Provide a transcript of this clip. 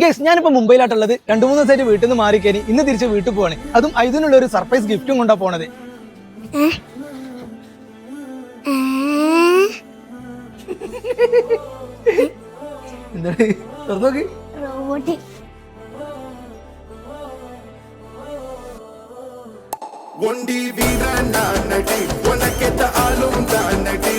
Guys ഞാനിപ്പോ മുംബൈയിലാട്ടുള്ളത് 2-3 ദിവസമായിട്ട് വീട്ടിൽ നിന്ന് മാറിക്കഴിഞ്ഞ് ഇന്ന് തിരിച്ച് വീട്ടിൽ പോവാണ്. അതും ഇതിനുള്ള ഒരു സർപ്രൈസ് ഗിഫ്റ്റും കൊണ്ടാ പോണത്. എന്താണ് തുറന്നോക്ക്. ஒண்டி வீரன் நான் நடி உனக்கேத்த ஆளும் தான் நடி